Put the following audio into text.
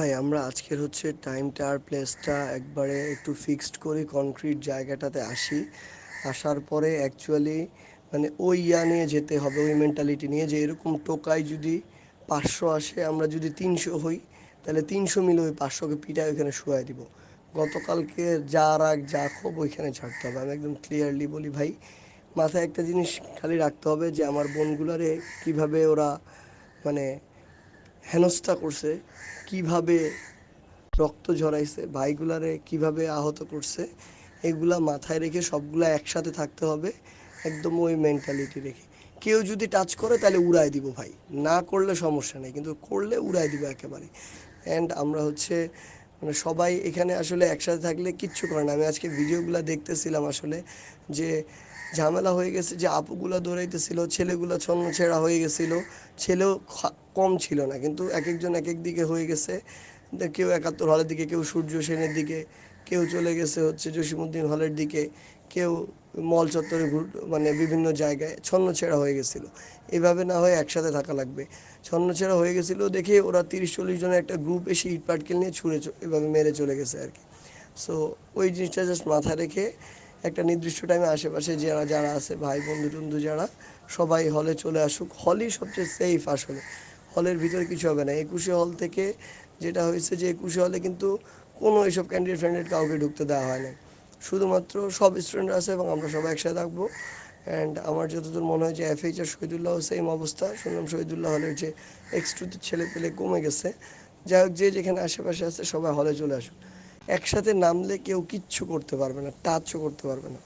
ভাই আমরা আজকের হচ্ছে টাইমটা আর প্লেসটা একবারে একটু ফিক্সড করে কনক্রিট জায়গাটাতে আসি। আসার পরে অ্যাকচুয়ালি মানে ওই নিয়ে যেতে হবে, ওই মেন্টালিটি নিয়ে যে এরকম টোকাই যদি 500 আসে, আমরা যদি 300 হই, তাহলে 300 মিলে ওই 500কে পিটায় ওইখানে শুয়াই দিব। গতকালকে যা রাগ যা ক্ষোভ ওইখানে ছাড়তে হবে। আমি একদম ক্লিয়ারলি বলি ভাই, মাথায় একটা জিনিস খালি রাখতে হবে যে আমার বোনগুলারে কিভাবে ওরা মানে হেনস্থা করছে, কিভাবে রক্ত ঝরাইছে, ভাইগুলারে কিভাবে আহত করছে, এগুলা মাথায় রেখে সবগুলা একসাথে থাকতে হবে, একদম ওই মেন্টালিটি রেখে। কেউ যদি টাচ করে তাহলে উড়াই দিব ভাই, না করলে সমস্যা নেই, কিন্তু করলে উড়াই দিব একেবারে। অ্যান্ড আমরা হচ্ছে মানে সবাই এখানে আসলে একসাথে থাকলে কিচ্ছু করে না। আমি আজকে ভিডিওগুলো দেখতেছিলাম আসলে, যে ঝামেলা হয়ে গেছে, যে আপুগুলা দৌড়াইতেছিল, ছেলেগুলা ছন্ন ছেঁড়া হয়ে গেছিলো। ছেলেও কম ছিল না, কিন্তু এক একজন এক এক দিকে হয়ে গেছে। কেউ 71 হলের দিকে, কেউ সূর্য সেনের দিকে, কেউ চলে গেছে হচ্ছে জসিমউদ্দিন হলের দিকে, কেউ মল চত্বরে মানে বিভিন্ন জায়গায় ছন্নছেড়া হয়ে গেছিলো। এভাবে না হয়ে একসাথে থাকা লাগবে। ছন্নছেড়া হয়ে গেছিলো দেখে ওরা 30-40 জনের একটা গ্রুপ এসে ইট পাটকেল নিয়ে ছুঁড়ে এভাবে মেরে চলে গেছে আর কি। সো ওই জিনিসটা জাস্ট মাথায় রেখে একটা নির্দিষ্ট টাইমে আশেপাশে যারা যারা আছে, ভাই বন্ধু টন্ধু যারা, সবাই হলে চলে আসুক। হলই সবচেয়ে সেফ আসলে, হলের ভিতরে কিছু হবে না। 21শে হল থেকে যেটা হয়েছে যে 21শে হলে কিন্তু কোনো এইসব ক্যান্ডিডেট ফ্যান্ডিডেট কাউকে ঢুকতে দেওয়া হয় না। শুধুমাত্র সব স্টুডেন্ট আছে এবং আমরা সবাই একসাথে থাকবো। অ্যান্ড আমার যতদূর মনে হয় যে এফএইচ আর শহীদুল্লাহ সেম অবস্থা। শুনলাম শহীদুল্লাহ হলের যে এক্স2 ছেলে পেলে কমে গেছে। যাই হোক, যে যেখানে আশেপাশে আছে সবাই হলে চলে আসুক। একসাথে নামলে কেউ কিচ্ছু করতে পারবে না, টাচও করতে পারবে না।